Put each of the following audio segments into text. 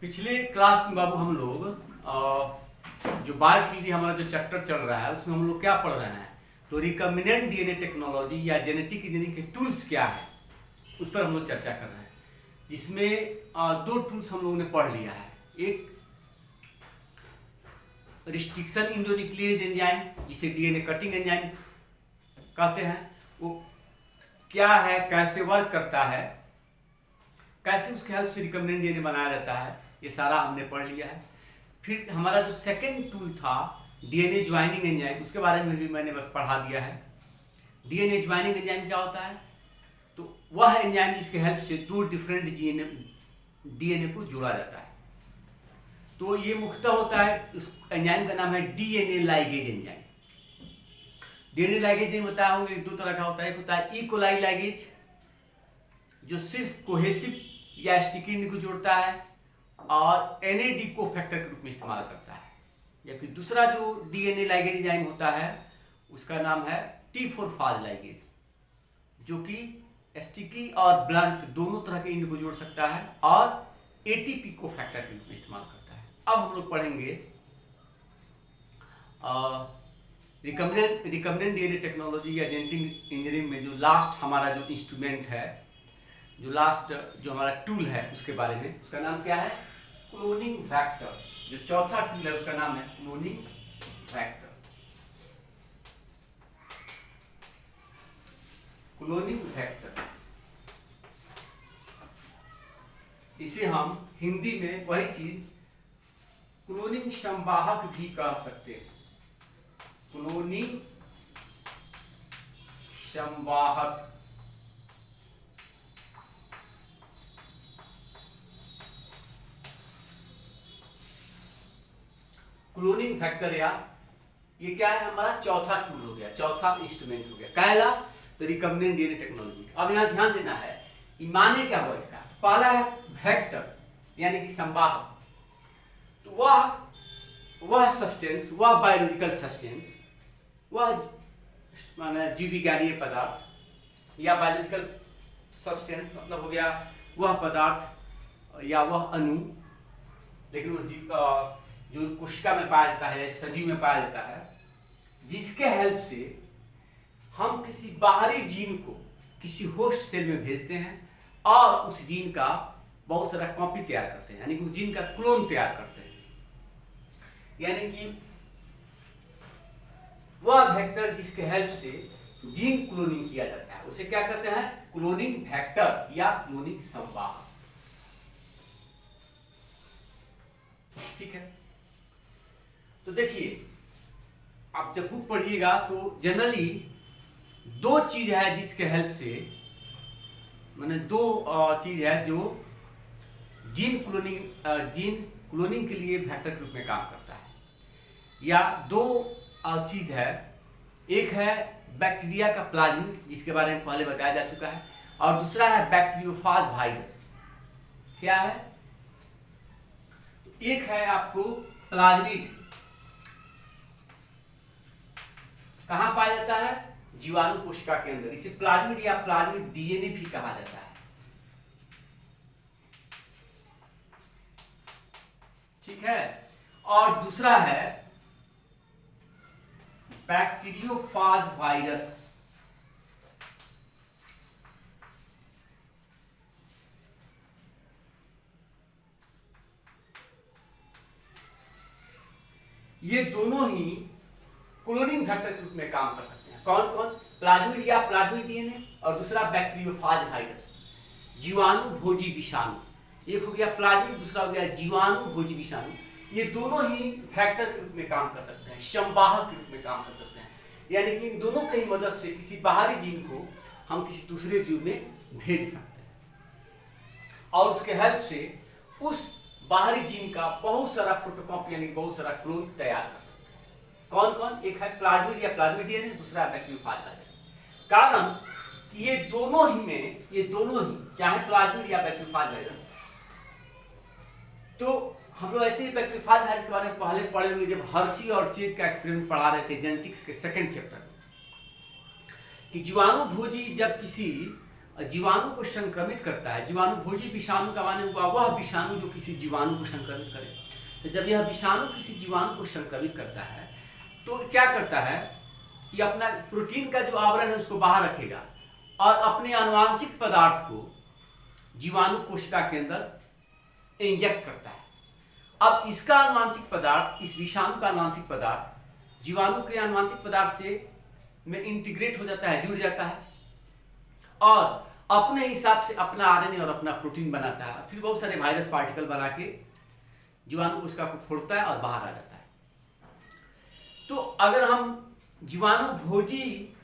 पिछले क्लास में बाबू हम लोग जो बायोटेक्नोलॉजी हमारा जो चैप्टर चल रहा है उसमें हम लोग क्या पढ़ रहे हैं, तो रिकम्बिनेंट डीएनए टेक्नोलॉजी या जेनेटिक इंजीनियरिंग के टूल्स क्या है उस पर हम लोग चर्चा कर रहे हैं। जिसमें दो टूल्स हम लोगों ने पढ़ लिया है। एक रिस्ट्रिक्शन इंडोन्यूक्लियेज एंजाइम जिसे डीएनए कटिंग एंजाइम कहते हैं, वो क्या है, कैसे वर्क करता है, कैसे उसके हेल्प से रिकम्बिनेंट डीएनए बनाया जाता है, ये सारा हमने पढ़ लिया है। फिर हमारा जो सेकेंड टूल था डीएनए ज्वाइनिंग एंजाइम, उसके बारे में भी मैंने पढ़ा दिया है। डीएनए ज्वाइनिंग एंजाइम क्या होता है, तो वह एंजाइम जिसके हेल्प से दो डिफरेंट डीएनए को जोड़ा जाता है। तो ये मुख्यतः होता है, उस एंजाइम का नाम है DNA ligase enzyme. DNA ligase में बताया होंगे दो तरह का होता है। एक होता है ई कोलाई लाइगेज जो सिर्फ कोहेसिव या स्टिकी को जोड़ता है और एनएडी को फैक्टर के रूप में इस्तेमाल करता है। जबकि दूसरा जो डीएनए लाइगेज एंजाइम होता है उसका नाम है T4 फाज लाइगेज, जो कि स्टिकी और ब्लंट दोनों तरह के इंड को जोड़ सकता है और एटीपी को फैक्टर के रूप में इस्तेमाल करता है। अब हम लोग पढ़ेंगे रिकम्बिनेंट डीएनए टेक्नोलॉजी या जेनेटिक इंजीनियरिंग में जो लास्ट हमारा जो इंस्ट्रूमेंट है, जो लास्ट जो हमारा टूल है उसके बारे में। उसका नाम क्या है, क्लोनिंग फैक्टर। जो चौथा टूल है उसका नाम है क्लोनिंग फैक्टर। क्लोनिंग फैक्टर इसे हम हिंदी में वही चीज क्लोनिंग संवाहक भी कह सकते हैं। क्लोनिंग संवाहक क्लोनिंग फैक्टर, या ये क्या है, हमारा चौथा टूल हो गया, चौथा इंस्ट्रूमेंट हो गया। कहला तो रिकम्बिनेंट डीएनए टेक्नोलॉजी। अब यहां ध्यान देना है, माने क्या हुआ इसका। पहला है फैक्टर यानी कि संवाहक। तो वह सब्सटेंस, वह बायोलॉजिकल सब्सटेंस, वह माने जीव विज्ञानीय पदार्थ या बायोलॉजिकल सब्सटेंस मतलब हो गया वह पदार्थ या वह अणु, लेकिन वो जीव जो कोशिका में पाया जाता है, सजीव में पाया जाता है, जिसके हेल्प से हम किसी बाहरी जीन को किसी होस्ट सेल में भेजते हैं और उस जीन का बहुत सारा कॉपी तैयार करते हैं, यानी कि उस जीन का क्लोन तैयार करते हैं। यानी कि वह वेक्टर जिसके हेल्प से जीन क्लोनिंग किया जाता है उसे क्या कहते हैं, क्लोनिंग वेक्टर या क्लोनिंग संवाहक। ठीक है, तो देखिए आप जब बुक पढ़िएगा तो जनरली दो चीज है जिसके हेल्प से, माने दो चीज है जो जीन क्लोनिंग के लिए वेक्टर के रूप में काम करता है, या दो चीज है। एक है बैक्टीरिया का प्लाज्मिड जिसके बारे में पहले बताया जा चुका है, और दूसरा है बैक्टीरियोफाज वायरस। क्या है, एक है आपको प्लाज्मिड, कहां पाया जाता है, जीवाणु कोशिका के अंदर। इसे प्लाज्मिड या प्लाज्मिड डीएनए भी कहा जाता है। ठीक है, और दूसरा है बैक्टीरियोफाज वायरस। ये दोनों ही क्लोनिंग फैक्टर के रूप में काम कर सकते हैं। कौन कौन, प्लाज्मिड या प्लाज्मिड डीएनए, और दूसरा बैक्टीरियोफाज वायरस, जीवाणु भोजी विषाणु। एक हो गया प्लाज्मिड, दूसरा हो गया जीवाणु भोजी विषाणु। ये दोनों ही फैक्टर के रूप में काम कर सकते हैं, संवाहक के रूप में काम कर सकते हैं। यानी कि इन दोनों की मदद से किसी बाहरी जीन को हम किसी दूसरे जीव में भेज सकते हैं और उसके हेल्प से उस बाहरी जीन का बहुत सारा फोटोकॉपी यानी बहुत सारा क्लोन तैयार कर सकते हैं। कौन कौन, एक है प्लाज्मिड या प्लाज्मिड डीएनए, दूसरा है बैक्टीरियोफाज वायरस। कारण कि ये दोनों ही चाहे प्लाज्मिड या बैक्टीरियोफाज वायरस, तो हम लोग ऐसे ही बैक्टीरियोफाज वायरस के बारे में पहले पढ़े होंगे जब हर्शी और चेज का एक्सपेरिमेंट पढ़ा रहे थे जेनेटिक्स के सेकंड चैप्टर में, कि जीवाणु भोजी जब किसी जीवाणु को संक्रमित करता है। जीवाणु भोजी विषाणु का माने हुआ वह विषाणु जो किसी जीवाणु को संक्रमित करे। तो जब यह विषाणु किसी जीवाणु को संक्रमित करता है तो क्या करता है कि अपना प्रोटीन का जो आवरण है उसको बाहर रखेगा और अपने आनुवांशिक पदार्थ को जीवाणु कोशिका के अंदर इंजेक्ट करता है। अब इसका आनुवांशिक पदार्थ, इस विषाणु का आनुवांशिक पदार्थ जीवाणु के आनुवांशिक पदार्थ से में इंटीग्रेट हो जाता है, जुड़ जाता है और अपने हिसाब से अपना आरएनए और अपना प्रोटीन बनाता है। फिर बहुत सारे वायरस पार्टिकल बना के जीवाणु कोशिका को फोड़ता है और बाहर आ जाता है। तो अगर हम जीवाणु भोजी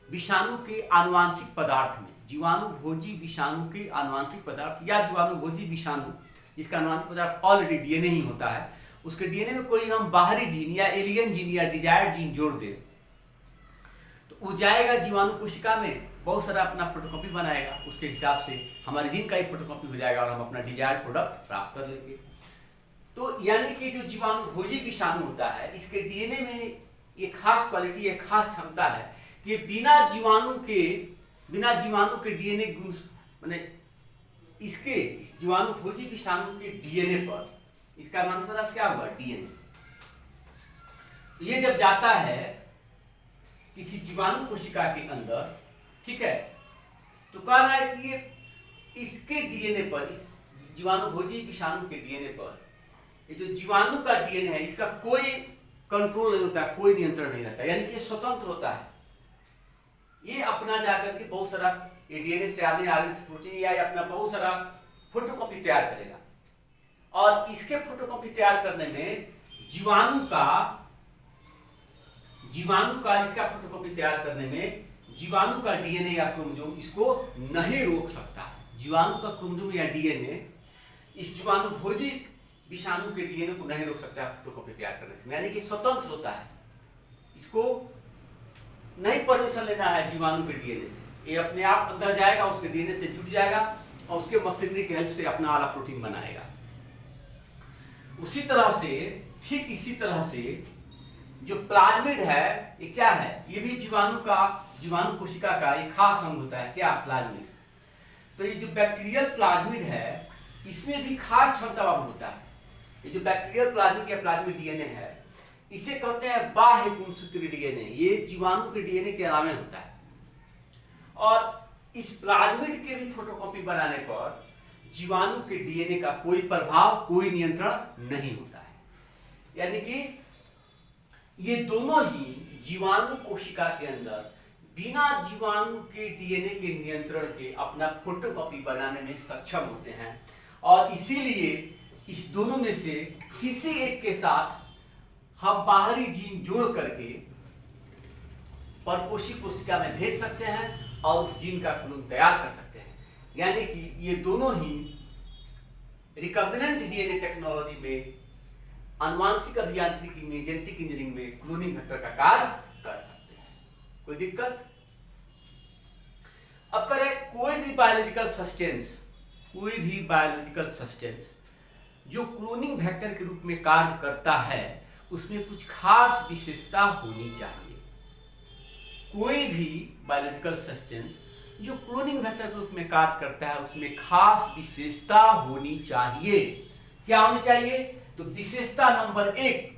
विषाणु के आनुवांशिक पदार्थ में, जीवाणु भोजी विषाणु के आनुवांशिक पदार्थ या जीवाणु भोजी विषाणु जिसका आनुवांशिक पदार्थ ऑलरेडी डीएनए ही होता है, उसके डीएनए में कोई हम बाहरी जीन या एलियन जीन या डिजायर्ड जीन जोड़ दें तो वो जाएगा जीवाणु कोशिका में, बहुत सारा अपना फोटोकॉपी बनाएगा, उसके हिसाब से हमारे जीन का ही फोटोकॉपी हो जाएगा और हम अपना डिजायर्ड प्रोडक्ट प्राप्त कर लेंगे। तो यानी कि जो जीवाणु भोजी विषाणु होता है इसके डीएनए में एक खास क्वालिटी, एक खास क्षमता है कि बिना जीवाणु के डीएनए गुण माने इस जीवाणु भोजी विषाणु के डीएनए पर, इसका मतलब क्या हुआ, डीएनए, ये जब जाता है किसी जीवाणु कोशिका के अंदर, ठीक है, तो कह रहा है कि इसके डीएनए पर, इस जीवाणु भोजी विषाणु के डीएनए पर, ये जो जीवाणु का डीएनए है इसका कोई कंट्रोल नहीं होता, कोई नियंत्रण नहीं रहता, यानी कि स्वतंत्र होता है। ये अपना जाकर के बहुत सारा डीएनए से आने वाले प्रोटीन या अपना बहुत सारा फोटोकॉपी तैयार करेगा और इसके फोटोकॉपी तैयार करने में जीवाणु का इसका फोटोकॉपी तैयार करने में जीवाणु का डीएनए या क्रोमोसोम इसको नहीं रोक सकता है। जीवाणु का क्रोमोसोम या डीएनए इस जीवाणु भोजी विषाणु के डीएनए को नहीं रोक सकता है फोटोकॉपी तैयार करने से, यानी कि स्वतंत्र होता है, इसको नहीं परमिशन लेना है जीवाणु के डीएनए से, ये अपने आप अंदर जाएगा, उसके डीएनए से जुड़ जाएगा और उसके मशीनरी की हेल्प से अपना वाला प्रोटीन बनाएगा। उसी तरह से, ठीक इसी तरह से जो प्लाज्मिड है ये क्या है, ये भी जीवाणु कोशिका का एक खास अंग होता है। क्या, प्लाज्मिड। तो ये जो बैक्टीरियल प्लाज्मिड है इसमें भी खास क्षमता वाला होता है। ये जो बैक्टीरियल प्लाज्मिड या प्लाज्मिड डीएनए है इसे कहते हैं बाह्य गुणसूत्र डीएनए, ये जीवाणु के डीएनए के अलावा होता है और इस प्लाज्मिड के भी फोटोकॉपी बनाने पर जीवाणु के डीएनए का कोई प्रभाव, कोई नियंत्रण नहीं होता है। यानी कि ये दोनों ही जीवाणु कोशिका के अंदर बिना जीवाणु के डीएनए के नियंत्रण के अपना फोटोकॉपी बनाने में सक्षम होते हैं और इसीलिए इस दोनों में से किसी एक के साथ हम बाहरी जीन जोड़ करके परपोषी कोशिका में भेज सकते हैं और उस जीन का क्लोन तैयार कर सकते हैं। यानी कि ये दोनों ही रिकम्बिनेंट डीएनए टेक्नोलॉजी में, आनुवांशिक अभियांत्रिकी में, जेनेटिक इंजीनियरिंग में क्लोनिंग वेक्टर का कार्य कर सकते हैं। कोई दिक्कत? अब करें कोई भी बायोलॉजिकल सब्सटेंस जो क्लोनिंग वेक्टर के रूप में कार्य करता है उसमें कुछ खास विशेषता होनी चाहिए। कोई भी बायोलॉजिकल सब्सटेंस जो क्लोनिंग वेक्टर के रूप में कार्य करता है उसमें खास विशेषता होनी चाहिए। क्या होनी चाहिए? तो विशेषता नंबर एक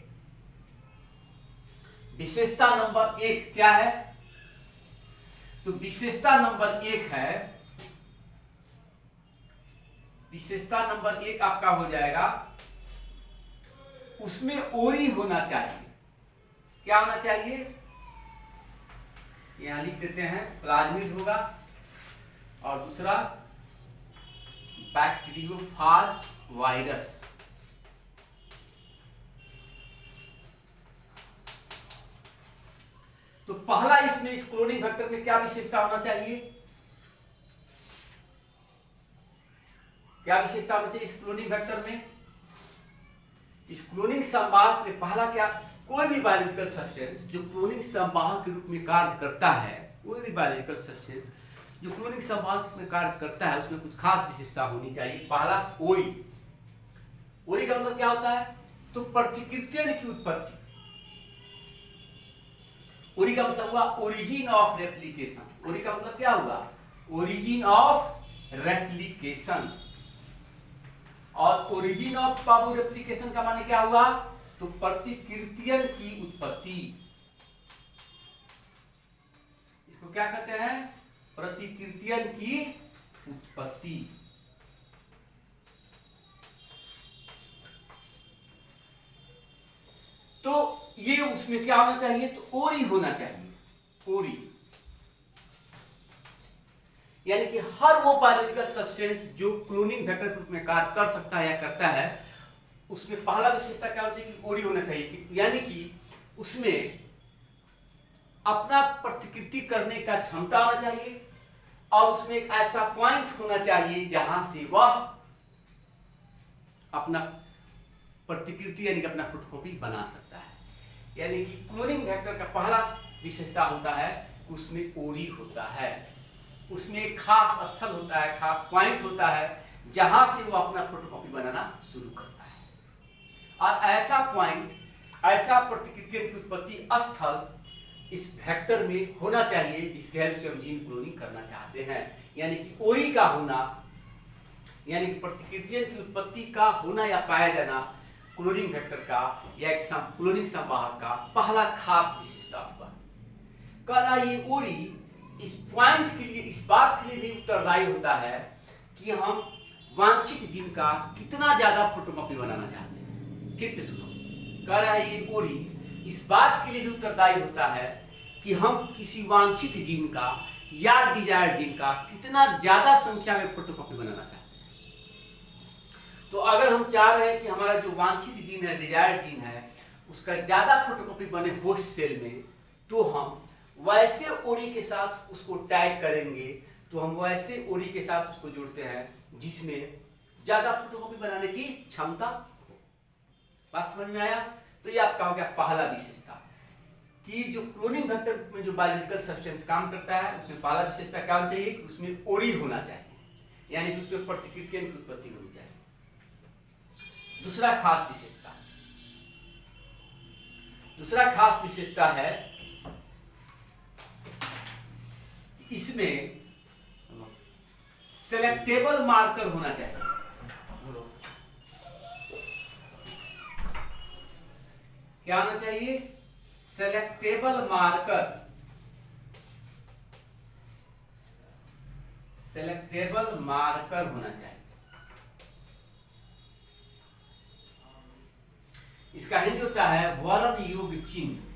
क्या है? तो विशेषता नंबर एक आपका हो जाएगा, उसमें ओरी होना चाहिए। क्या होना चाहिए? यहां लिख देते हैं, प्लाज्मिड होगा और दूसरा बैक्टीरियोफाज वायरस। तो पहला इसमें इस क्लोनिंग वेक्टर में क्या विशेषता होना चाहिए? क्या विशेषता होना चाहिए इस क्लोनिंग वेक्टर में? इस क्लोनिंग संवाहक में पहला क्या, कोई भी बायोलॉजिकल सब्सटेंस जो क्लोनिंग संवाहक के रूप में कार्य करता है, कोई भी बायोलॉजिकल सब्सटेंस जो क्लोनिंग संवाहक में कार्य करता है उसमें कुछ खास विशेषता होनी चाहिए। पहला ओरी का मतलब क्या होता है? तो प्रतिकृतियन की उत्पत्ति। ओरी का मतलब हुआ ओरिजिन ऑफ रेप्लिकेशन। ओरी का मतलब क्या हुआ? Origin of replication. और ओरिजिन ऑफ बाबू रेप्लिकेशन का माने क्या हुआ? तो प्रतिकृतियन की उत्पत्ति। इसको क्या कहते हैं? प्रतिकृतियन की उत्पत्ति। तो ये उसमें क्या होना चाहिए? तो ओरी होना चाहिए। ओरी यानी कि हर वो बायोलॉजिकल सब्सटेंस जो क्लोनिंग वेक्टर के रूप में कार्य कर सकता है या करता है, उसमें पहला विशेषता क्या होती है कि ओरी होना चाहिए, यानी कि उसमें अपना प्रतिकृति करने का क्षमता होना चाहिए और उसमें एक ऐसा पॉइंट होना चाहिए जहां से वह अपना प्रतिकृति यानी कि अपना फोटोकॉपी बना सकता है। यानी कि क्लोनिंग वेक्टर का पहला विशेषता होता है उसमें ओरी होता है, उसमें एक खास स्थल होता है, खास पॉइंट होता है जहां से वो अपना फोटोकॉपी बनाना शुरू करता है। और ऐसा पॉइंट, ऐसा प्रतिकृति की उत्पत्ति स्थल इस वेक्टर में होना चाहिए जिसके हेल्प से हम जीन क्लोनिंग करना चाहते हैं। यानी कि ओरी का होना, यानी कि प्रतिकृतियों की उत्पत्ति का होना या पाया जाना क्लोनिंग वेक्टर का या एक क्लोनिंग संवाहक का पहला खास विशेषता होगा। कह रहा ये ओरी इस पॉइंट के लिए, इस बात के लिए भी उत्तरदायी होता है कि हम वांछित जीन का कितना ज्यादा फोटोकॉपी बनाना चाहते हैं। फिर से सुनो, कह रहा है ये ओरी इस बात के लिए भी उत्तरदायी होता है कि हम किसी वांछित जीन का या डिजायर जीन का कितना ज्यादा संख्या में फोटोकॉपी बनाना चाहते हैं। तो अगर हम चाह रहे हैं कि हमारा जो वांछित जीन है, डिजायर जीन है, उसका ज्यादा फोटोकॉपी बने होस्ट सेल में, तो हम वैसे ओरी के साथ उसको टैग करेंगे, तो हम वैसे ओरी के साथ उसको जोड़ते हैं जिसमें ज्यादा फोटोकॉपी बनाने की क्षमता हो। बात समझ में आया? तो ये आपका हो गया पहला विशेषता कि जो क्लोनिंग वेक्टर में जो बायोलॉजिकल सब्सटेंस काम करता है उसमें पहला विशेषता क्या होना चाहिए कि उसमें ओरी होना चाहिए, यानी कि उसमें प्रतिकृतियों की उत्पत्ति होनी चाहिए। दूसरा खास विशेषता है इसमें सेलेक्टेबल मार्कर होना चाहिए। क्या होना चाहिए? Selectable marker. सेलेक्टेबल मार्कर होना चाहिए। इसका हिंदी होता है वर्ण युग चिन्ह।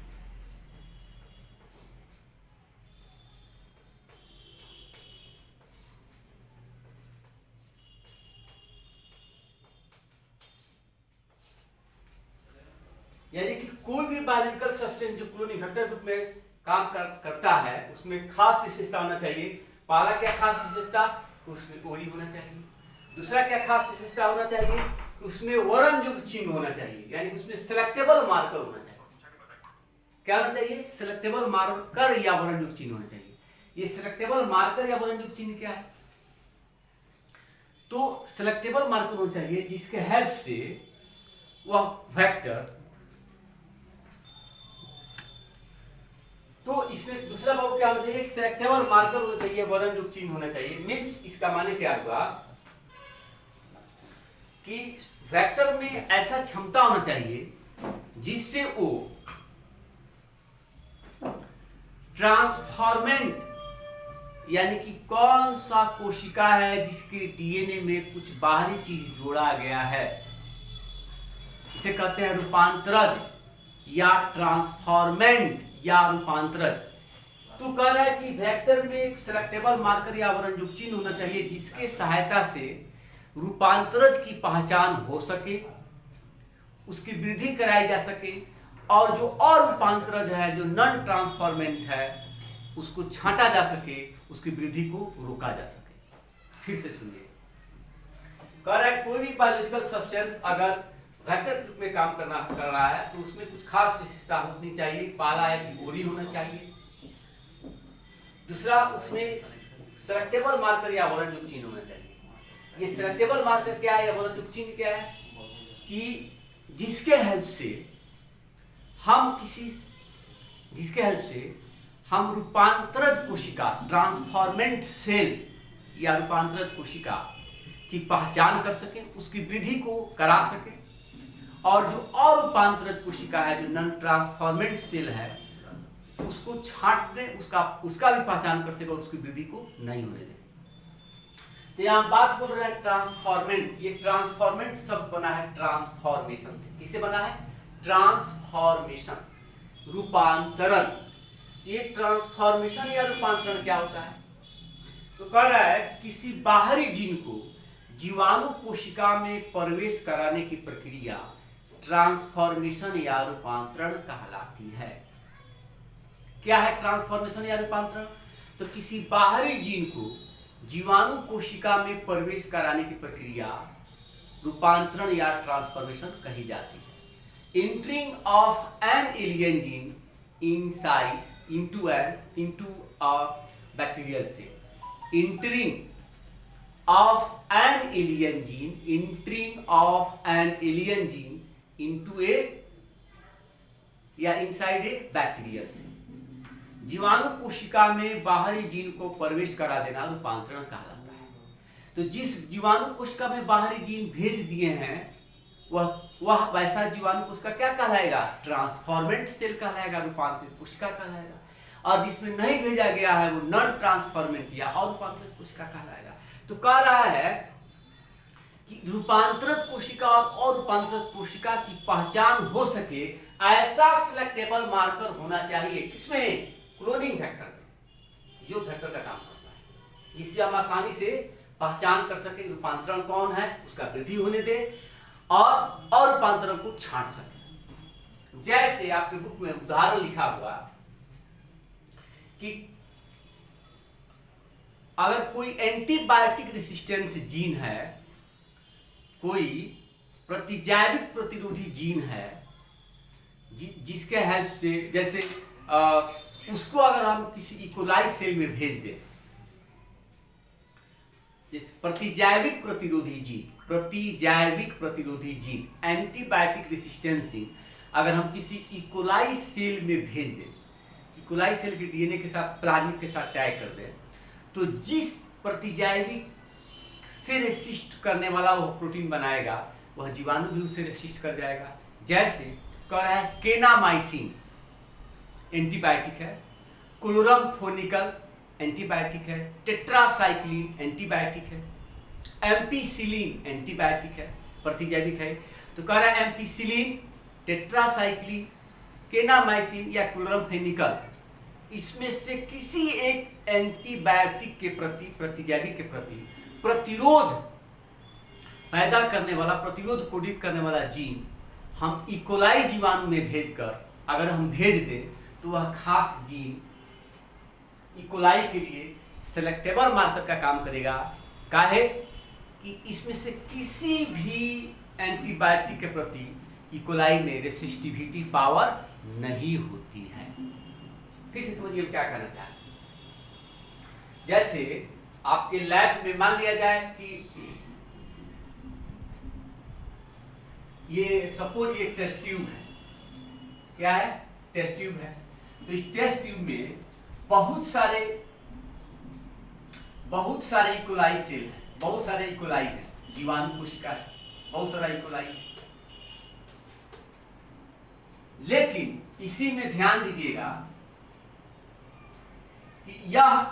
यानी कि कोई भी बायोलॉजिकल सब्सटेंस जो क्लोनिंग वेक्टर रूप में काम करता है उसमें खास विशेषता होना चाहिए। पहला क्या खास विशेषता? उसमें ओरी होना चाहिए। दूसरा क्या खास विशेषता होना चाहिए कि उसमें वर्ण युग चिन्ह होना चाहिए, यानी कि उसमें सेलेक्टेबल मार्कर होना चाहिए। क्या होना चाहिए? सेलेक्टेबल मार्कर या वर्ण युग चिन्ह होना चाहिए। ये सेलेक्टेबल मार्कर या वर्ण युग चिन्ह क्या है? तो सेलेक्टेबल मार्कर होना चाहिए जिसके हेल्प से वह वेक्टर, तो इसमें दूसरा बाबू क्या होना चाहिए? सेलेक्टेबल मार्कर होना चाहिए, वर्ण युग चिन्ह होना चाहिए। मींस इसका माने क्या हुआ कि वेक्टर में ऐसा क्षमता होना चाहिए जिससे वो ट्रांसफॉर्मेंट, यानी कि कौन सा कोशिका है जिसके डीएनए में कुछ बाहरी चीज जोड़ा गया है, इसे कहते हैं रूपांतरज या ट्रांसफॉर्मेंट या रूपांतरज। तो कह रहा है कि वेक्टर में एक सेलेक्टेबल मार्कर या वर्ण युग चिन्ह होना चाहिए जिसके सहायता से रूपांतरज की पहचान हो सके, उसकी वृद्धि कराई जा सके, और जो अरूपांतरज है, जो नॉन ट्रांसफॉर्मेंट है, उसको छांटा जा सके, उसकी वृद्धि को रोका जा सके। फिर से सुनिए, कह रहा है कोई भी बायोलॉजिकल सब्सटेंस अगर वेक्टर के रूप में काम कर रहा है तो उसमें कुछ खास विशेषता होनी चाहिए। पहला है कि ओरी होना चाहिए, दूसरा उसमें सेलेक्टेबल मार्कर या वर्ण युग चिन्ह होना चाहिए। ये सेलेक्टेबल मार्कर क्या है या वर्ण युग चिन्ह क्या है? कि जिसके हेल्प से हम रूपांतरज कोशिका, ट्रांसफॉर्मेंट सेल या रूपांतरज कोशिका की पहचान कर सकें, उसकी वृद्धि को करा सकें, और जो अरूपांतरज कोशिका है, जो नॉन ट्रांसफॉर्मेंट सेल है, उसको छांट दें, उसका भी पहचान कर सके, उसकी वृद्धि को नहीं होने दें। तो यहाँ बात बोल रहे हैं ट्रांसफॉर्मेंट। ये ट्रांसफॉर्मेंट शब्द बना है ट्रांसफॉर्मेशन से। किससे बना है? ट्रांसफॉर्मेशन, रूपांतरण। ये ट्रांसफॉर्मेशन या रूपांतरण क्या होता है? तो कह रहा है किसी बाहरी जीन को जीवाणु कोशिका में प्रवेश कराने की प्रक्रिया ट्रांसफॉर्मेशन या रूपांतरण कहलाती है। क्या है ट्रांसफॉर्मेशन या रूपांतरण? तो किसी बाहरी जीन को जीवाणु कोशिका में प्रवेश कराने की प्रक्रिया रूपांतरण या ट्रांसफॉर्मेशन कही जाती है। Entering of an alien gene inside into a bacterial cell. Entering of an alien gene, entering of an alien gene into a या इनसाइड ए बैक्टीरियल सेल। जीवाणु कोशिका में बाहरी जीन को प्रवेश करा देना रूपांतरण कहलाता है। तो जिस जीवाणु कोशिका में बाहरी जीन भेज दिए हैं, वह वैसा जीवाणु कोशिका क्या कहलाएगा? ट्रांसफॉर्मेंट सेल कहलाएगा, रूपांतरित कोशिका कहलाएगा। और जिसमें नहीं भेजा गया है वो नॉन ट्रांसफॉर्मेंट या अरूपांतरित कोशिका कहलाएगा। तो कह रहा है कि रूपांतरित कोशिका और अरूपांतरित कोशिका की पहचान हो सके, ऐसा सिलेक्टेबल मार्कर होना चाहिए। किसमें? क्लोनिंग फैक्टर में, जो फैक्टर का काम करता है, जिससे हम आसानी से पहचान कर सके रूपांतरण कौन है, उसका वृद्धि होने दे और रूपांतरण को छांट सके। जैसे आपके बुक में उदाहरण लिखा हुआ कि अगर कोई एंटीबायोटिक रेसिस्टेंस जीन है, कोई प्रतिजैविक प्रतिरोधी जीन है, जिसके हेल्प से, जैसे उसको अगर हम किसी इकोलाई सेल में भेज दें, जैसे प्रतिजैविक प्रतिरोधी जीन, एंटीबायोटिक रेसिस्टेंस जीन, अगर हम किसी इकोलाई सेल में भेज दें, इकोलाई सेल के डीएनए के साथ, प्लाज्मिड के साथ टैग कर दें, तो जिस प्रतिजैविक से रेसिस्ट करने वाला वह प्रोटीन बनाएगा, वह जीवाणु भी उसे रेसिस्ट कर जाएगा। जैसे कह रहा है केनामाइसिन एंटीबायोटिक है, क्लोरमफेनिकल एंटीबायोटिक है, टेट्रासाइक्लिन एंटीबायोटिक है, एम्पिसिलिन एंटीबायोटिक है, प्रतिजैविक है। तो कह रहा है एम्पिसिलिन, टेट्रासाइक्लिन, केनामाइसिन या क्लोरमफेनिकल, इसमें से किसी एक एंटीबायोटिक के प्रति, प्रतिजैविक के प्रति प्रतिरोध पैदा करने वाला, प्रतिरोध कोडित करने वाला जीन हम इकोलाई जीवाणु में भेजकर अगर हम भेज दें, तो वह खास जीन इकोलाई के लिए सेलेक्टेबल मार्कर का काम करेगा। काहे कि इसमें से किसी भी एंटीबायोटिक के प्रति इकोलाई में रेसिस्टिविटी पावर नहीं होती है। फिर से समझिए क्या कहना चाहते हैं। जैसे आपके लैब में मान लिया जाए कि ये सपोज एक टेस्ट ट्यूब है। क्या है? टेस्ट ट्यूब है। तो इस टेस्ट ट्यूब में बहुत सारे इकोलाई सेल है, बहुत सारे इकोलाई है, जीवाणु कोशिका है, बहुत सारा इकोलाई है। लेकिन इसी में ध्यान दीजिएगा कि यह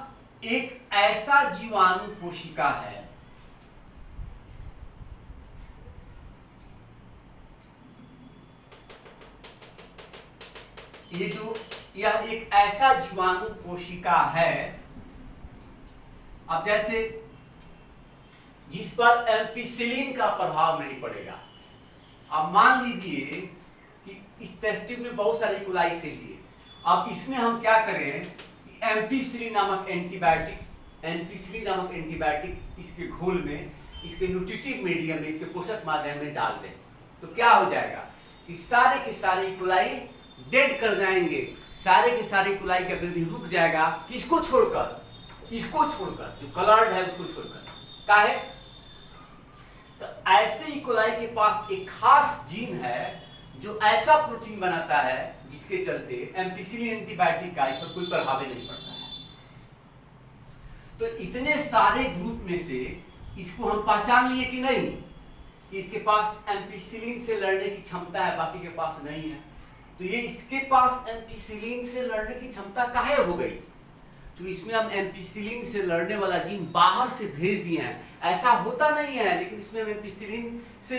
एक ऐसा जीवाणु कोशिका है यह एक ऐसा जीवाणु कोशिका है, अब जैसे जिस पर एम्पिसिलिन का प्रभाव नहीं पड़ेगा। अब मान लीजिए कि इस टेस्ट ट्यूब में बहुत सारे इकोलाई सेल लिए, अब इसमें हम क्या करें, एम्पिसिलिन नामक एंटीबायोटिक इसके घोल में, इसके न्यूट्रिटिव मीडियम में, इसके पोषक माध्यम में डाल दें, तो क्या हो जाएगा कि सारे के सारे इकोलाई डेड कर जाएंगे, सारे के सारे इकोलाई का वृद्धि रुक जाएगा। किसको छोड़कर? इसको छोड़कर, जो कलर्ड है उसको छोड़कर। काहे? तो ऐसे इकोलाई के पास एक खास जीन है जो ऐसा प्रोटीन बनाता है जिसके चलते एम्पिसिलिन एंटीबायोटिक का इस पर कोई प्रभाव नहीं पड़ता है। तो इतने सारे ग्रुप में से इसको हम पहचान लिए कि नहीं कि इसके पास एम्पिसिलिन से लड़ने की क्षमता है, बाकी के पास नहीं है। तो ये इसके पास एम्पिसिलिन से लड़ने की क्षमता काहे हो गई? तो इसमें हम एम्पिसिलिन से लड़ने वाला जीन बाहर से भेज दिए हैं। ऐसा होता नहीं है, लेकिन इसमें हम एम्पिसिलिन से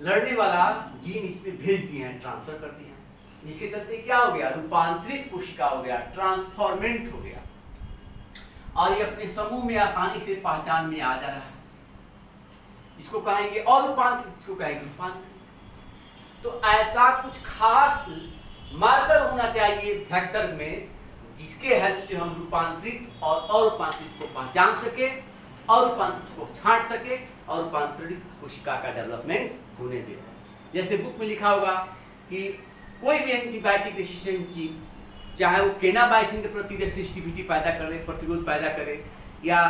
लड़ने वाला जीन इसमें भेज दिए हैं, ट्रांसफर कर दिए हैं, जिसके चलते क्या हो गया? रूपांतरित कोशिका हो गया, ट्रांसफॉर्मेंट हो गया, और ये अपने समूह में आसानी से पहचान में आ जा रहा है। इसको कहेंगे और रूपांतरित, इसको कहेंगे रूपांतरित। तो ऐसा कुछ खास मार्कर होना चाहिए फैक्टर में जिसके हेल्प से हम रूपांतरित और अरूपांतरित को पहचान सके, और रूपांतरित को छांट सके, और रूपांतरित कोशिका का डेवलपमेंट होने दे। जैसे बुक में लिखा होगा कि कोई भी एंटीबायोटिक रेसिस्टेंट जीन, चाहे वो केनाबाइसिन के प्रति रेसिस्टिविटी पैदा करे, प्रतिरोध पैदा करे, या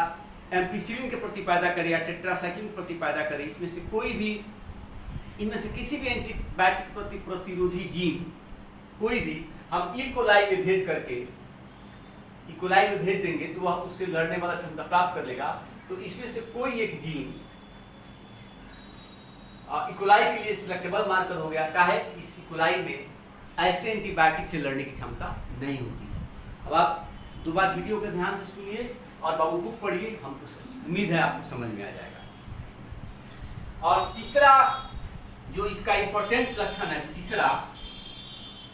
एम्पिसिलिन के प्रति पैदा करे, या टेट्रासाइक्लिन के प्रति पैदा करे, इसमें से कोई भी, इनमें से किसी भी एंटीबायोटिक प्रति प्रतिरोधी जीन कोई भी हम इकोलाई में भेज करके इकोलाई में भेज देंगे तो वह उससे लड़ने वाला क्षमता प्राप्त कर लेगा। तो इसमें से कोई एक जीन इकोलाई के लिए सिलेक्टेबल मार्कर हो गया। काहे? इस इकोलाई में ऐसे एंटीबायोटिक से लड़ने की क्षमता नहीं होती। अब आप दो बार वीडियो को ध्यान से सुनिए और बाबू बुक पढ़िए, हमको उम्मीद है आपको समझ में आ जाएगा। और तीसरा जो इसका इंपॉर्टेंट लक्षण है, तीसरा,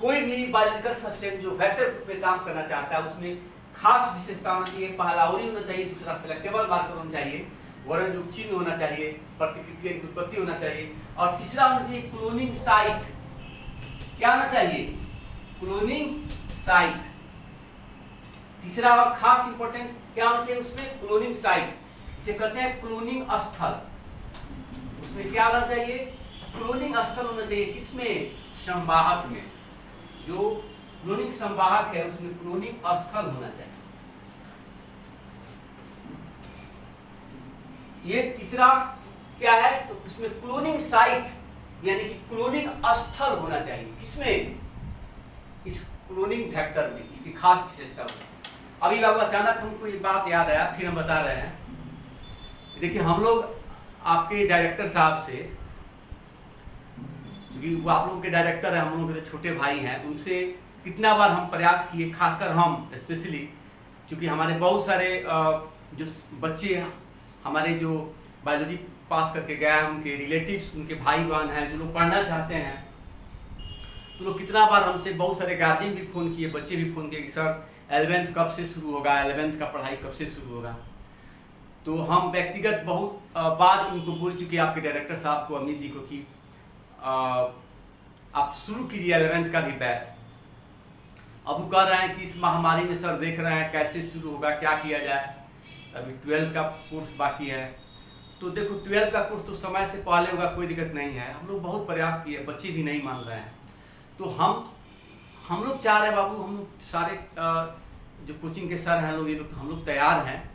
कोई भी बायोलॉजिकल सब्सटेंस जो वेक्टर रूप में काम करना चाहता है उसमें खास विशेषता होना चाहिए। पहला ओरी होना चाहिए, दूसरा सिलेक्टेबल मार्कर होना चाहिए, वर्णयुक्त चिन्ह होना चाहिए, प्रतिकृति की उत्पत्ति होना चाहिए, और तीसरा होना चाहिए क्लोनिंग साइट। क्या होना चाहिए? Cloning site. तीसरा और खास इंपॉर्टेंट क्या होना चाहिए उसमें? Cloning site. इसे कहते हैं क्लोनिंग स्थल। उसमें क्या होना चाहिए? क्लोनिंग स्थल होना चाहिए। किसमें? संवाहक में। जो क्लोनिंग संवाहक है उसमें क्लोनिंग स्थल होना चाहिए। ये तीसरा क्या है? तो उसमें क्लोनिंग साइट यानी कि क्लोनिंग स्थल होना चाहिए। किसमें? इस क्लोनिंग वेक्टर में। इसकी खास विशेषता होगी। अभी बाबू अचानक हमको ये बात याद आया, फिर हम बता रहे हैं। देखिए, हम लोग आपके डायरेक्टर साहब से, क्योंकि वो आप लोगों के डायरेक्टर हैं, हम लोगों के छोटे भाई हैं, उनसे कितना बार हम प्रयास किए, खासकर हम स्पेशली, क्योंकि हमारे बहुत सारे जो बच्चे हमारे जो बायोलॉजी पास करके गए हैं, उनके रिलेटिव्स, उनके भाई बहन हैं जो लोग पढ़ना चाहते हैं, तो लोग कितना बार हमसे, बहुत सारे गार्जियन भी फ़ोन किए, बच्चे भी फ़ोन किए कि सर 11th कब से शुरू होगा, 11th का पढ़ाई कब से शुरू होगा। तो हम व्यक्तिगत बहुत बार इनको बोल चुके आपके डायरेक्टर साहब को, अमित जी को, कि आप शुरू कीजिए 11th का भी बैच। अब वो कह रहे हैं कि इस महामारी में सर देख रहे हैं कैसे शुरू होगा, क्या किया जाए, अभी 12 का कोर्स बाकी है। तो देखो, 12 का कोर्स तो समय से पहले होगा, कोई दिक्कत नहीं है। हम लोग बहुत प्रयास किए, बच्चे भी नहीं मान रहे हैं। तो हम लोग चाह रहे हैं बाबू, हम लोग सारे जो कोचिंग के सर हैं लोग, ये लोग, हम लोग तैयार हैं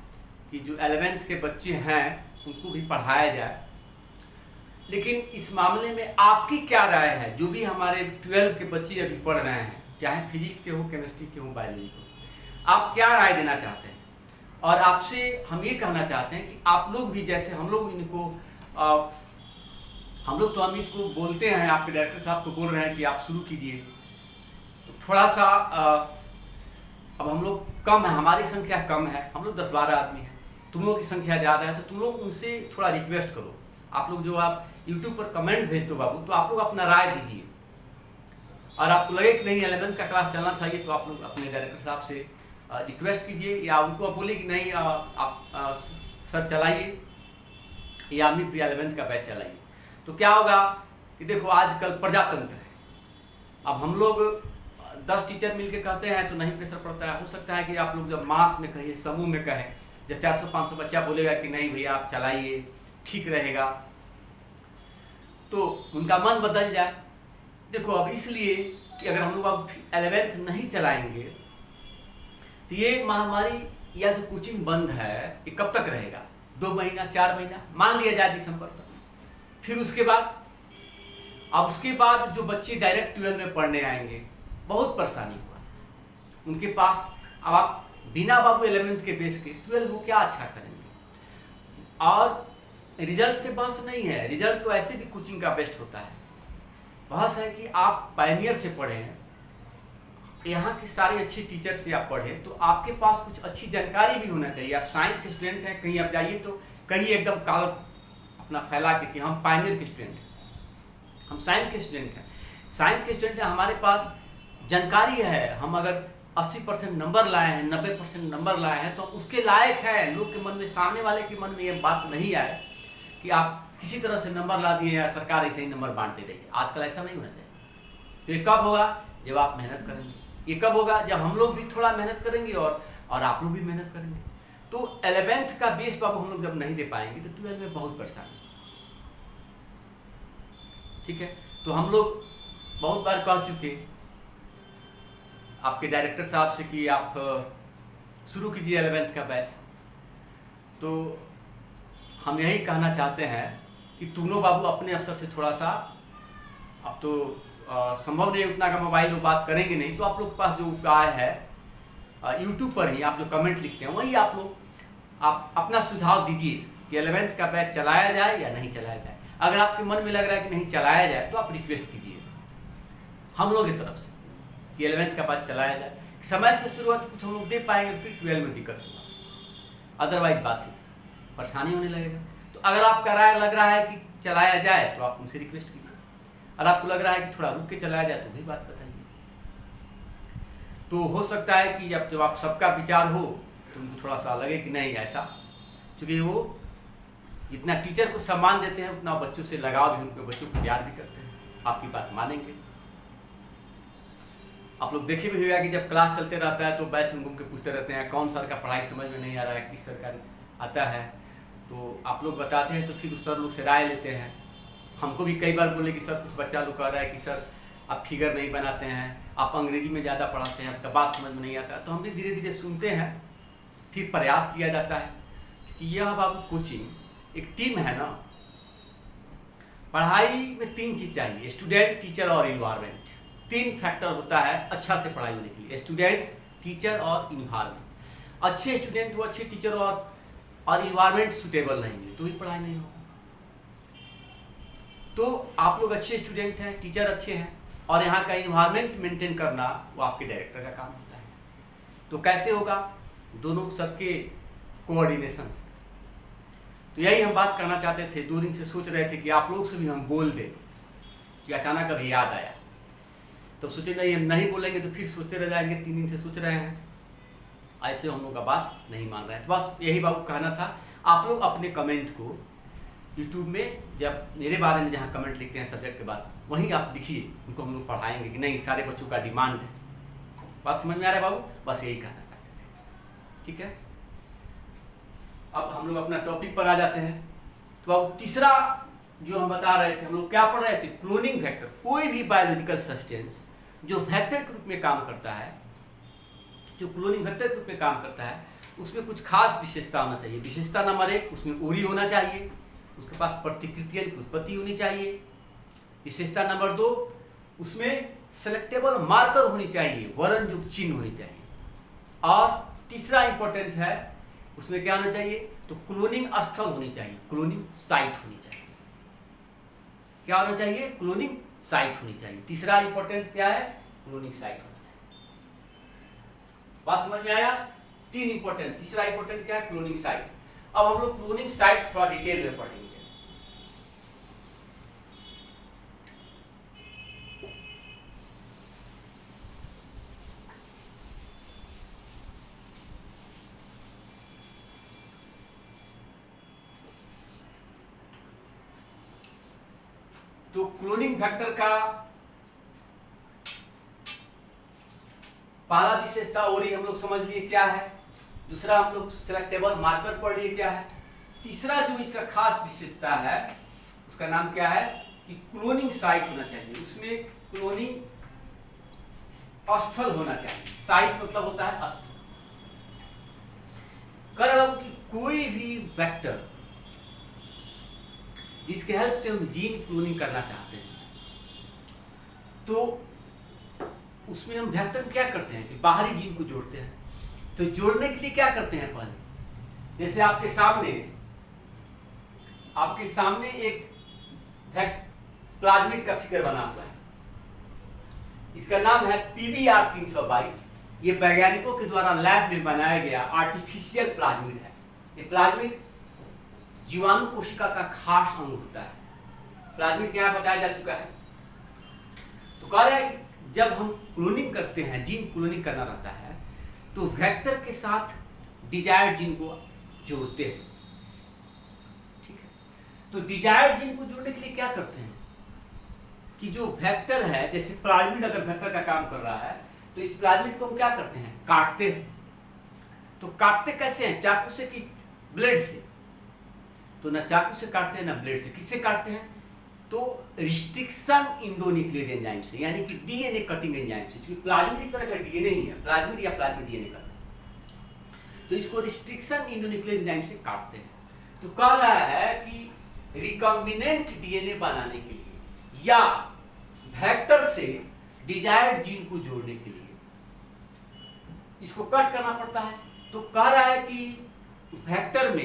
कि जो 11th के बच्चे हैं उनको भी पढ़ाया जाए। लेकिन इस मामले में आपकी क्या राय है? जो भी हमारे 12 के बच्चे अभी पढ़ रहे हैं, चाहे फिजिक्स के हो, केमिस्ट्री के हो, बायोलॉजी के हो, आप क्या राय देना चाहते हैं? और आपसे हम ये कहना चाहते हैं कि आप लोग भी, जैसे हम लोग इनको हम लोग तो अमित को बोलते हैं, आपके डायरेक्टर साहब को बोल रहे हैं कि आप शुरू कीजिए। तो थोड़ा सा अब हम लोग कम है, हमारी संख्या कम है, हम लोग 10-12 आदमी हैं, तुम लोग की संख्या ज़्यादा है, तो तुम लोग उनसे थोड़ा रिक्वेस्ट करो। आप लोग जो आप YouTube पर कमेंट भेज दो बाबू, तो आप लोग अपना राय दीजिए। और आपको लगे कि नहीं 11th का क्लास चलना चाहिए, तो आप लोग अपने डायरेक्टर साहब से रिक्वेस्ट कीजिए, या उनको आप बोलिए कि नहीं आप सर चलाइए, या अमित भी 11th का बैच चलाइए। तो क्या होगा कि देखो, आजकल प्रजातंत्र है। अब हम लोग 10 टीचर मिलके कहते हैं तो नहीं प्रेशर पड़ता है। हो सकता है कि आप लोग जब मास में कहिए, समूह में कहें, जब 400-500 बच्चा बोलेगा कि नहीं भैया आप चलाइए, ठीक रहेगा, तो उनका मन बदल जाए। देखो, अब इसलिए कि अगर हम लोग अब 11th नहीं चलाएंगे तो ये महामारी या जो कोचिंग बंद है ये कब तक रहेगा? 2 महीना, 4 महीना, मान लिया जाए दिसंबर तक। फिर उसके बाद अब उसके बाद जो बच्चे डायरेक्ट 12 में पढ़ने आएंगे, बहुत परेशानी हुआ उनके पास। अब आप बिना बाबू 11th के बेस के 12 को क्या अच्छा करेंगे। और रिजल्ट से बहस नहीं है, रिजल्ट तो ऐसे भी कोचिंग का बेस्ट होता है। बहस है कि आप पायनियर से पढ़े हैं, यहाँ के सारे अच्छे टीचर से आप पढ़े, तो आपके पास कुछ अच्छी जानकारी भी होना चाहिए। आप साइंस के स्टूडेंट हैं, कहीं आप जाइए तो कहीं एकदम काल अपना फैला के कि हम पायनियर के स्टूडेंट हैं, हम साइंस के स्टूडेंट हैं। साइंस के स्टूडेंट हैं, हमारे पास जानकारी है। हम अगर 80% नंबर लाए हैं, 90% नंबर लाए हैं, तो उसके लायक है। लोग के मन में, सामने वाले के मन में ये बात नहीं आए कि आप किसी तरह से नंबर ला दिए या सरकार ऐसे ही नंबर बांटते रहिए। आजकल ऐसा नहीं होना चाहिए। तो ये कब होगा? जब आप मेहनत करेंगे। ये कब होगा? जब हम लोग भी थोड़ा मेहनत करेंगे और आप लोग भी मेहनत करेंगे। तो 11th का बेस बाबू हम लोग जब नहीं दे पाएंगे तो 12 में बहुत परेशानी। ठीक है, तो हम लोग बहुत बार कह चुके आपके डायरेक्टर साहब से कि आप शुरू कीजिए 11th का बैच। तो हम यही कहना चाहते हैं कि दोनों बाबू अपने स्तर से थोड़ा सा, अब तो संभव नहीं उतना का मोबाइल वो बात करेंगे नहीं, तो आप लोग के पास जो उपाय है यूट्यूब पर ही आप जो कमेंट लिखते हैं वही आप लोग आप अपना सुझाव दीजिए कि 11th का बैच चलाया जाए या नहीं चलाया जाए। अगर आपके मन में लग रहा है कि नहीं चलाया जाए तो आप रिक्वेस्ट कीजिए हम लोग की तरफ से कि 11th का बैच चलाया जाए। समय से शुरुआत कुछ हम लोग दे पाएंगे तो फिर 12 में दिक्कत होगा, अदरवाइज बात है परेशानी होने लगेगा। तो अगर आपका राय लग रहा है कि चलाया जाए तो आप उनसे रिक्वेस्ट कीजिए, और आपको लग रहा है कि थोड़ा रुक के चलाया जाए तो भी बात बताइए। तो हो सकता है कि जब आप सबका विचार हो तो उनको थोड़ा सा लगे कि नहीं ऐसा, क्योंकि वो जितना टीचर को सम्मान देते हैं उतना बच्चों से लगाव भी, उनके बच्चों को प्यार भी करते हैं, आपकी बात मानेंगे। आप लोग देखे भी होगा कि जब क्लास चलते रहता है तो बैच में घूम के पूछते रहते हैं कौन सर का पढ़ाई समझ में नहीं आ रहा है, किस सर का आता है, तो आप लोग बताते हैं तो फिर उस सर लोग से राय लेते हैं। हमको भी कई बार बोले कि सर कुछ बच्चा लोग कह रहा है कि सर आप फिगर नहीं बनाते हैं, आप अंग्रेजी में ज़्यादा पढ़ाते हैं, आपका बात समझ में नहीं आता। तो हम भी धीरे धीरे सुनते हैं, फिर प्रयास किया जाता है, क्योंकि यह बाबू कोचिंग एक टीम है ना। पढ़ाई में 3 चीज़ चाहिए, स्टूडेंट, टीचर और इन्वायरमेंट। 3 फैक्टर होता है अच्छा से पढ़ाई होने के लिए, स्टूडेंट, टीचर और इन्वायरमेंट। अच्छे स्टूडेंट हो, अच्छे टीचर और इन्वायरमेंट सुटेबल नहीं मिले तो भी पढ़ाई नहीं होगी। तो आप लोग अच्छे स्टूडेंट हैं, टीचर अच्छे हैं, और यहाँ का इन्वायरमेंट मेंटेन करना वो आपके डायरेक्टर का काम होता है। तो कैसे होगा? दोनों सबके कोऑर्डिनेशन से। तो यही हम बात करना चाहते थे, 2 दिन से सोच रहे थे कि आप लोग से भी हम बोल दें, कि अचानक अभी याद आया। तो सोचे नहीं, हम नहीं बोलेंगे तो फिर सोचते रह जाएंगे, 3 दिन से सोच रहे हैं, ऐसे हम लोग का बात नहीं मान रहे हैं। तो बस यही बाबू कहना था। आप लोग अपने कमेंट को यूट्यूब में जब मेरे बारे में जहाँ कमेंट लिखते हैं सब्जेक्ट के बाद, वहीं आप लिखिए, उनको हम लोग पढ़ाएंगे कि नहीं, सारे बच्चों का डिमांड है। बात समझ में आ रहा है बाबू? बस यही कहना चाहते थे। ठीक है, अब हम लोग अपना टॉपिक पर आ जाते हैं। तो अब तीसरा जो हम बता रहे थे, हम लोग क्या पढ़ रहे थे? Cloning factor. कोई भी बायोलॉजिकल सब्सटेंस जो फैक्टर के रूप में काम करता है, जो क्लोनिंग फैक्टर के रूप में काम करता है, उसमें कुछ खास विशेषता होना चाहिए। विशेषता नंबर 1, उसमें ओरी होना चाहिए, उसके पास प्रतिकृतियां की उत्पत्ति होनी चाहिए। विशेषता नंबर 2, उसमें सेलेक्टेबल मार्कर होनी चाहिए, वर्ण युक्त चिन्ह होनी चाहिए। और तीसरा इंपॉर्टेंट है, उसमें क्या होना चाहिए? तो क्लोनिंग स्थल होनी चाहिए, क्लोनिंग साइट होनी चाहिए। क्या होना चाहिए? क्लोनिंग साइट होनी चाहिए। तीसरा इंपॉर्टेंट क्या है? क्लोनिंग साइट होना चाहिए। बात समझ में आया? 3 इंपॉर्टेंट, तीसरा इंपॉर्टेंट क्या है? Cloning site. अब हम लोग क्लोनिंग साइट थोड़ा डिटेल में पढ़ेंगे। तो क्लोनिंग फैक्टर का पहला विशेषता ओरी हम लोग समझ लिए क्या है, दूसरा हम लोग सेलेक्टेबल मार्कर पढ़ लिए क्या है, तीसरा जो इसका खास विशेषता है उसका नाम क्या है कि क्लोनिंग साइट होना चाहिए। उसमें क्लोनिंग स्थल होना चाहिए। साइट मतलब होता है स्थल। कर बाबू कि कोई भी वेक्टर जिसके हेल्प से हम जीन क्लोनिंग करना चाहते हैं, तो उसमें हम वेक्टर में क्या करते हैं कि बाहरी जीन को जोड़ते हैं। तो जोड़ने के लिए क्या करते हैं पहले, जैसे आपके सामने एक प्लाज्मिड का फिगर बना हुआ है, इसका नाम है PBr 322। ये वैज्ञानिकों के द्वारा लैब में बनाया गया आर्टिफिशियल प्लाज्मिड है। ये प्लाज्मिड जीवाणु कोशिका का खास अंग होता है। प्लाज्मिड क्या बताया जा चुका है। तो कह रहा है कि जब हम क्लोनिंग करते हैं, जीन क्लोनिंग करना रहता है, तो वेक्टर के साथ डिजायर्ड जीन को जोड़ते हैं। ठीक है, तो डिजायर्ड जीन को जोड़ने के लिए क्या करते हैं कि जो वेक्टर है, जैसे प्लाज्मिड अगर वेक्टर का काम कर रहा है, तो इस प्लाज्मिड को हम क्या करते हैं, काटते हैं। तो काटते कैसे हैं, चाकू से कि ब्लेड से? तो ना चाकू से काटते हैं ना ब्लेड से। किससे काटते हैं? तो रिस्ट्रिक्शन इंडोन्यूक्लियेज एंजाइम से, यानी कि डीएनए कटिंग एंजाइम से। क्योंकि प्लाज्मिड एक तरह का डीएनए ही है, प्लाज्मिड या प्लाज्मिड डीएनए का, तो इसको रिस्ट्रिक्शन इंडोन्यूक्लियेज एंजाइम से काटते हैं। तो कह रहा है कि रिकॉम्बिनेंट डीएनए बनाने के लिए या वेक्टर से डिजायर्ड जीन को जोड़ने के लिए इसको कट करना पड़ता है। तो कह रहा है कि वेक्टर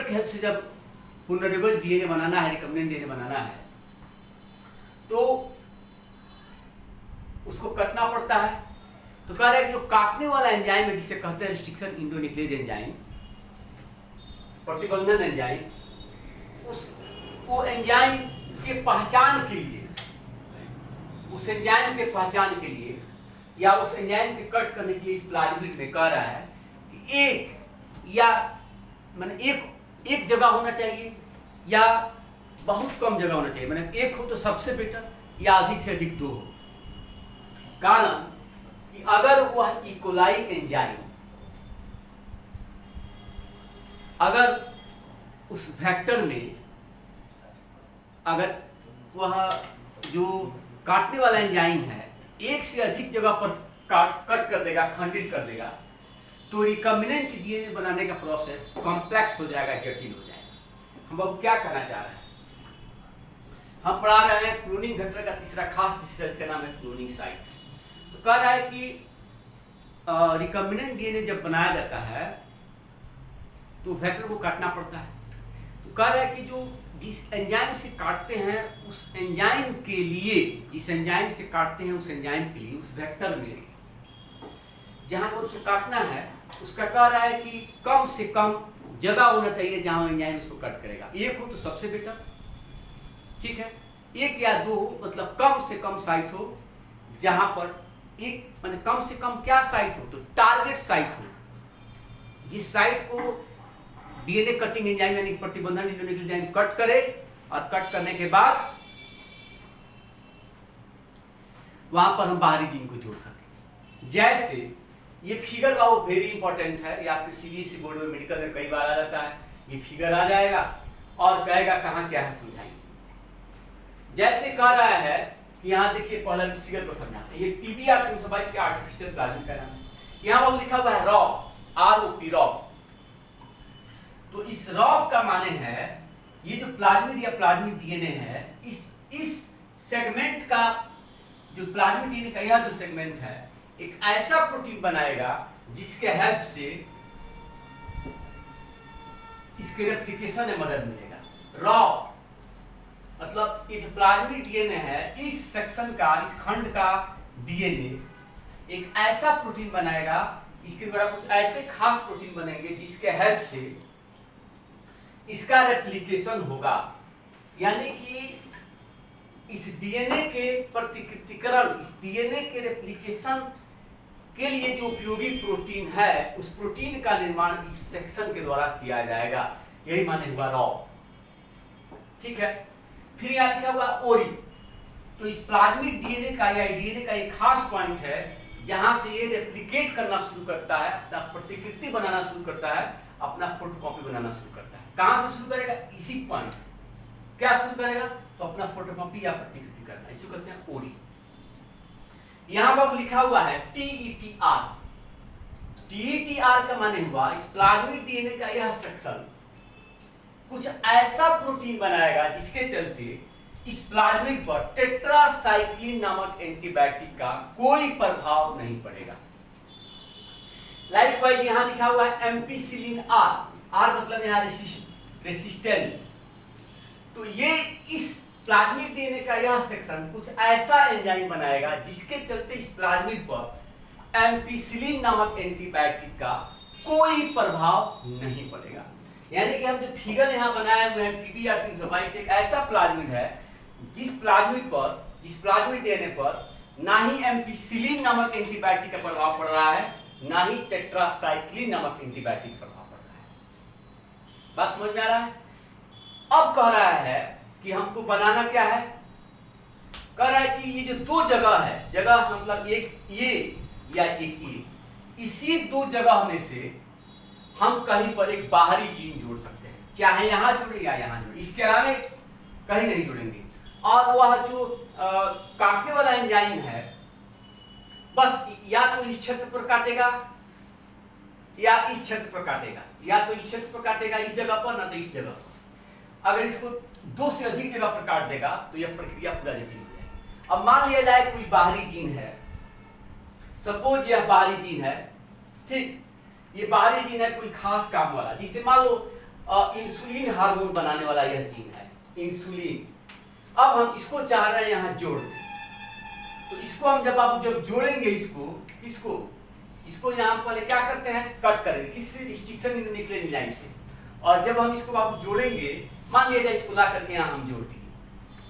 के हेल्प से जब पुनर्निर्मित डीएनए बनाना है, रिकॉम्बिनेंट डीएनए बनाना है, तो उसको कटना पड़ता है। तो कह रहा है कि जो काटने वाला एंजाइम है, जिसे कहते हैं रिस्ट्रिक्शन इंडोन्यूक्लियेज एंजाइम, प्रतिबंधन एंजाइम, वो एंजाइम के पहचान के लिए, उस एंजाइम के पहचान के लिए या उस एंजाइम के कट करने के लिए इस प्लाज्मिड में कह रहा है कि एक जगह होना चाहिए या बहुत कम जगह होना चाहिए। मैंने एक हो तो सबसे बेटर, या अधिक से अधिक 2 हो। कारण कि अगर वह इकोलाई एंजाइम अगर उस वेक्टर में, अगर वह जो काटने वाला एंजाइम है एक से अधिक जगह पर कट कर देगा, खंडित कर देगा, तो रिकॉम्बिनेंट डीएनए बनाने का प्रोसेस कॉम्प्लेक्स हो जाएगा, जटिल हो जाएगा। हम अब क्या कहना चाह रहे हैं, हम पढ़ा रहे हैं क्लोनिंग वेक्टर का तीसरा खास विषय, जिसका नाम है क्लोनिंग साइट। तो कह रहा है कि रिकॉम्बिनेंट डीएनए जब बनाया जाता है तो वेक्टर को काटना पड़ता है। तो कह रहा है कि जो जिस एंजाइम से काटते हैं उस एंजाइम के लिए, जिस एंजाइम से काटते हैं उस एंजाइम के लिए, उस वेक्टर में जहां पर उसको काटना है, उसका कह रहा है कि कम से कम जगह होना चाहिए जहां एंजाइम उसको कट करेगा। एक हो तो सबसे बेटर, ठीक है, 1 या 2 मतलब कम से कम साइट हो जहां पर एक, माने कम से कम क्या साइट हो, तो टारगेट साइट हो, जिस साइट को डीएनए कटिंग एंजाइम यानी प्रतिबंधन इंडोन्यूक्लियेज एंजाइम कट करे, और कट करने के बाद वहां पर हम बाहरी जीन को जोड़ सके। जैसे ये फिगर वो वेरी इंपॉर्टेंट है, ये आपके सीबीएसई बोर्ड में मेडिकल में कई बार आ जाता है। ये फिगर आ जाएगा और कहेगा कहां क्या है, समझाएंगे। जैसे कह रहा है कि यहाँ देखिए, पहले फिगर को समझाते हैं। ये PBr 322 के आर्टिफिशियल प्लाज्मिड का नाम है। यहाँ पर लिखा हुआ है ROP, रॉप। तो इस रॉप का माने है, ये जो प्लाज्मिड या प्लाज्मिड डीएनए है, इस सेगमेंट का, जो प्लाज्मिड डीएनए का यह जो सेगमेंट है, एक ऐसा प्रोटीन बनाएगा जिसके हेल्प से इसके रेप्लिकेशन में मदद मिलेगा। रॉप मतलब ये जो प्लाज्मिड डीएनए है, इस सेक्शन का, इस खंड का डीएनए एक ऐसा प्रोटीन बनाएगा, इसके द्वारा कुछ ऐसे खास प्रोटीन बनेंगे जिसके हेल्प से इसका रेप्लिकेशन होगा। यानी कि इस डीएनए के प्रतिकृतिकरण, इस डीएनए के रेप्लिकेशन के लिए जो उपयोगी प्रोटीन है, उस प्रोटीन का निर्माण इस सेक्शन के द्वारा किया जाएगा। यही माने हुआ रॉप, ठीक है। फिर यहाँ लिखा हुआ ओरी। तो इस प्लाज्मिड डीएनए का या डीएनए का एक खास पॉइंट है जहां से ये रेप्लिकेट करना शुरू करता है, अपना प्रतिकृति बनाना शुरू करता है, अपना फोटोकॉपी बनाना शुरू करता है। कहां से शुरू करेगा? इसी पॉइंट से। क्या शुरू करेगा? तो अपना फोटोकॉपी या प्रतिकृति करना, इसको कहते हैं ओरी। यहां पर लिखा हुआ है TETR। TETR का माने हुआ इस प्लाज्मिड डीएनए का यह सेक्शन कुछ ऐसा प्रोटीन बनाएगा जिसके चलते इस प्लाज्मिड पर टेट्रासाइक्लिन नामक एंटीबायोटिक का कोई प्रभाव नहीं पड़ेगा। लाइकवाइज यहां लिखा हुआ है एम्पिसिलिन आर मतलब यहां रेसिस्टेंस। तो ये इस प्लाज्मिड डीएनए का यह सेक्शन कुछ ऐसा एंजाइम बनाएगा जिसके चलते इस प्लाज्मिड पर एम्पिसिलिन नामक एंटीबायोटिक का कोई प्रभाव नहीं पड़ेगा। यानी कि हम जो फिगर यहां बनाए हुए हैं PBR 322 एक ऐसा प्लाज्मिड है जिस प्लाज्मिड डीएनए पर ना ही एम्पिसिलिन नामक एंटीबायोटिक का प्रभाव पड़ रहा है, ना ही टेट्रासाइक्लिन नामक एंटीबायोटिक का प्रभाव पड़ रहा है। बात समझ में आ रहा है? अब कह रहा है कि हमको बनाना क्या है, कह रहा है कि ये जो दो जगह है, जगह मतलब एक ये या एक ये, इसी दो जगह में से हम कहीं पर एक बाहरी जीन जोड़ सकते हैं, चाहे यहां जुड़े या यहां जुड़े, इसके अलावा कहीं नहीं जुड़ेंगे। और वह जो काटने वाला एंजाइम है बस या तो इस क्षेत्र पर काटेगा या इस क्षेत्र पर काटेगा, या तो इस क्षेत्र पर काटेगा इस जगह पर, ना तो इस जगह पर। अगर इसको दो से अधिक जगह पर काट देगा तो यह प्रक्रिया पूरा जटिल हो जाएगी। अब मान लिया जाए कोई बाहरी जीन है, सपोज यह बाहरी जीन है, ठीक, ये बाहरी जीन है कोई खास काम वाला, जिसे मान लो इंसुलिन हार्मोन बनाने वाला यह जीन है, इंसुलिन। अब हम इसको चाह रहे हैं यहां जोड़ दें, तो इसको हम जब जोड़ेंगे इसको यहां पहले क्या करते हैं, कट करेंगे, किससे, रिस्ट्रिक्शन न्यूक्लियर एंजाइम से। और जब हम इसको आप जोड़ेंगे, मान लिया जाए इसको ला करके यहां हम जोड़ दिए,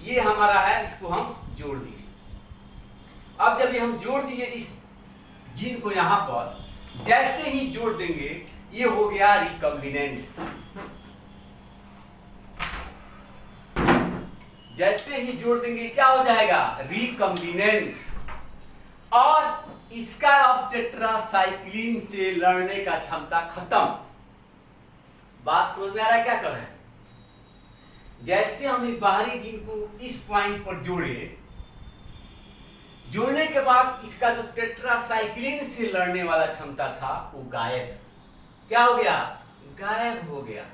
ये हमारा है, इसको हम जोड़ दिए। अब जब ये हम जोड़ दिए इस जीन को यहां पर, जैसे ही जोड़ देंगे ये हो गया रिकॉम्बिनेंट। जैसे ही जोड़ देंगे क्या हो जाएगा, रिकॉम्बिनेंट। और इसका अब टेट्रासाइक्लिन से लड़ने का क्षमता खत्म। बात समझ में आ रहा है क्या कर रहे हैं? जैसे हम इस बाहरी जीन को इस पॉइंट पर जोड़ने के बाद इसका जो टेट्रासाइक्लिन से लड़ने वाला क्षमता था वो गायब। क्या हो गया, गायब हो गया।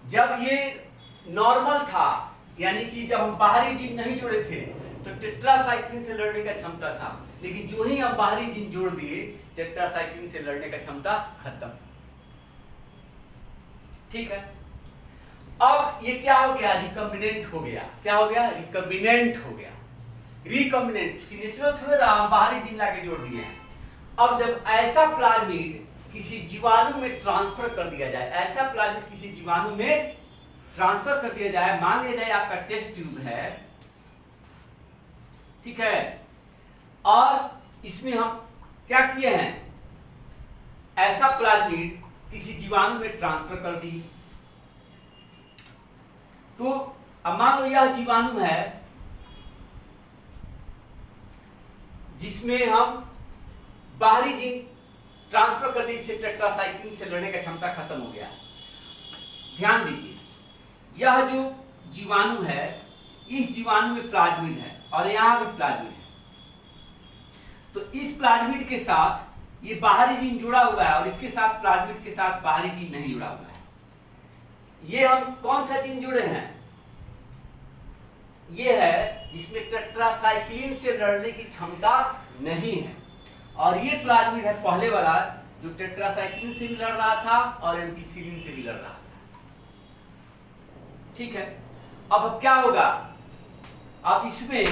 जब ये नॉर्मल था, यानी कि जब हम बाहरी जीन नहीं जोड़े थे तो टेट्रासाइक्लिन से लड़ने का क्षमता था, लेकिन जो ही हम बाहरी जीन जोड़ दिए टेट्रासाइक्लिन से लड़ने का क्षमता खत्म। ठीक है, अब ये क्या हो गया, रिकॉम्बिनेंट हो गया। क्या हो गया, रिकॉम्बिनेंट हो गया। रिकॉम्बिनेंट क्योंकि नेचुरल थोड़े हम बाहरी जीन लाके जोड़ दिए हैं। अब जब ऐसा प्लाज्मिड किसी जीवाणु में ट्रांसफर कर दिया जाए, ऐसा प्लाज्मिड किसी जीवाणु में ट्रांसफर कर दिया जाए, मान लिया जाए आपका टेस्ट ट्यूब है, ठीक है, और इसमें हम क्या किए हैं, ऐसा प्लाज्मिड किसी जीवाणु में ट्रांसफर कर दी। तो अब मान लो यह जीवाणु है जिसमें हम बाहरी जीन ट्रांसफर कर दी, इससे टेट्रासाइक्लिन से लड़ने का क्षमता खत्म हो गया। ध्यान दीजिए, यह जो जीवाणु है, इस जीवाणु में प्लाज्मिड है और यहां भी प्लाज्मिड है। तो इस प्लाज्मिड के साथ ये बाहरी जीन जुड़ा हुआ है और इसके साथ प्लाज्मिड के साथ बाहरी जीन नहीं जुड़ा हुआ है। ये हम कौन सा जीन जुड़े हैं, ये है जिसमें टेट्रासाइक्लिन से लड़ने की क्षमता नहीं है, और ये प्लाज्मिड है पहले वाला जो टेट्रासाइक्लिन से भी लड़ रहा था और एम्पिसिलिन से भी लड़ रहा था। ठीक है, अब क्या होगा, अब इसमें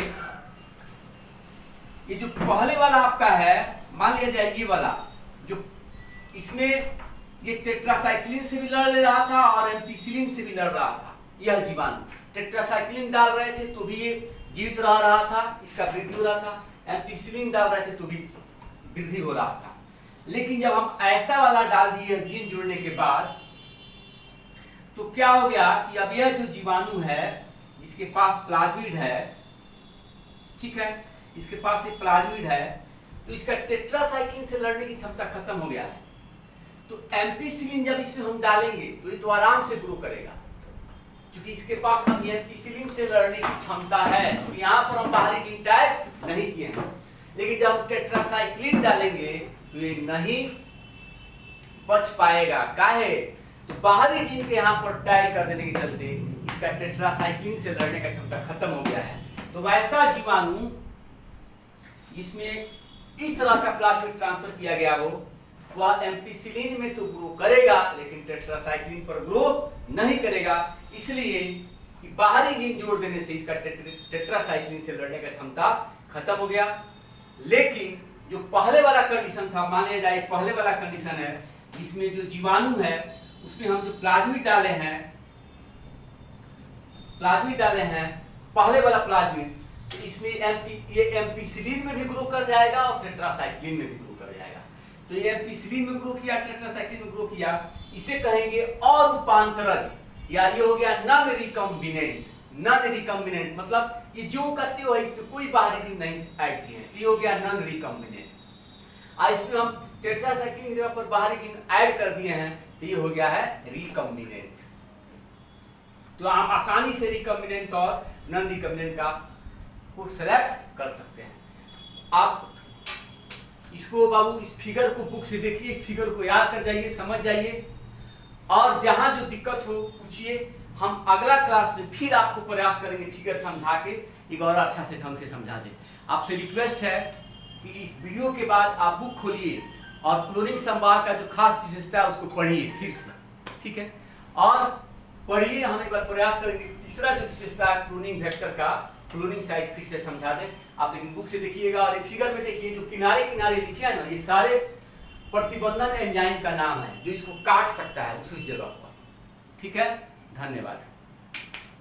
ये जो पहले वाला आपका है, मान लिया जाए ये वाला जो इसमें ये टेट्रासाइक्लिन से भी लड़ ले रहा था और एम्पिसिलिन से भी लड़ रहा था। यह जीवाणु टेट्रासाइक्लिन डाल रहे थे तो भी ये जीवित रह रहा था, इसका वृद्धि हो रहा था, एम्पिसिलिन डाल रहे थे तो भी वृद्धि हो रहा था। लेकिन जब हम ऐसा वाला डाल दिए जीन जुड़ने के बाद, तो क्या हो गया कि अब यह जो जीवाणु है जिसके पास प्लाज्मिड है, ठीक है, इसके पास एक प्लाज्मिड है, तो इसका टेट्रासाइक्लिन से लड़ने की क्षमता खत्म हो गया है। तो एम्पिसिलिन जब इसमें हम डालेंगे तो ये तो आराम से ग्रो करेगा, क्योंकि इसके पास अब एम्पिसिलिन से लड़ने की क्षमता है, क्योंकि यहाँ पर हम बाहरी जीन टाइप नहीं किए हैं। लेकिन जब हम टेट्रासाइक्लिन डालेंगे तो ये नहीं बच पाएगा। काहे, तो बाहरी जीन के यहाँ पर टाई कर देने के चलते इसका टेट्रासाइक्लिन से लड़ने का क्षमता खत्म हो गया है। तो वैसा जीवाणु जिसमें इस तरह का प्लाज्मिड ट्रांसफर किया गया हो, वह एम्पिसिलिन में तो ग्रो करेगा लेकिन टेट्रासाइक्लिन पर ग्रो नहीं करेगा, इसलिए कि बाहरी जीन जोड़ देने से इसका टेट्रासाइक्लिन से लड़ने का क्षमता खत्म हो गया। लेकिन जो पहले वाला कंडीशन था, मान लिया जाए पहले वाला कंडीशन है जिसमें जो जीवाणु है उसमें हम जो प्लाज्मिड डाले हैं पहले वाला प्लाज्मिड, तो इसमें ये एम्पिसिलिन में भी ग्रो कर जाएगा और टेट्रासाइक्लिन में भी ग्रो कर जाएगा। तो ये एम्पिसिलिन में ग्रो किया, टेट्रासाइक्लिन में ग्रो किया, इसे कहेंगे अरूपांतरज, या ये हो गया नॉन रिकम्बिनेंट, मतलब ये जो का त्यों है, इसमें कोई बाहरी जीव नहीं ऐड किए हैं, तो ये हो गया नॉन रिकम्बिनेंट। इसमें हम टेट्रासाइक्लिन की जगह पर बाहरी जीव ऐड कर दिए हैं, तो ये हो गया है रिकम्बिनेंट। तो आप आसानी से रिकम्बिनेंट और नॉन रिकम्बिनेंट का को सेलेक्ट कर सकते हैं। आप इसको बाबू इस फिगर को बुक से देखिए, इस फिगर को याद कर जाइए, समझ जाइए, और जहां जो दिक्कत हो पूछिए। हम अगला क्लास में फिर आपको प्रयास करेंगे फिगर समझा के एक और अच्छा से ढंग से समझा दें। आपसे रिक्वेस्ट है कि इस वीडियो के बाद आप बुक खोलिए और क्लोनिंग संवाहक का जो खास विशेषता है उसको पढ़िए फिर से, ठीक है, और पढ़िए। हम एक बार प्रयास करेंगे तीसरा जो विशेषता है क्लोनिंग वेक्टर का, क्लोनिंग साइट फिर से समझा दें आप, लेकिन बुक से देखिएगा। और एक फिगर में देखिए जो किनारे किनारे लिखे हैं ना, ये सारे प्रतिबंधन एंजाइम का नाम है जो इसको काट सकता है उसी जगह पर, ठीक है। धन्यवाद।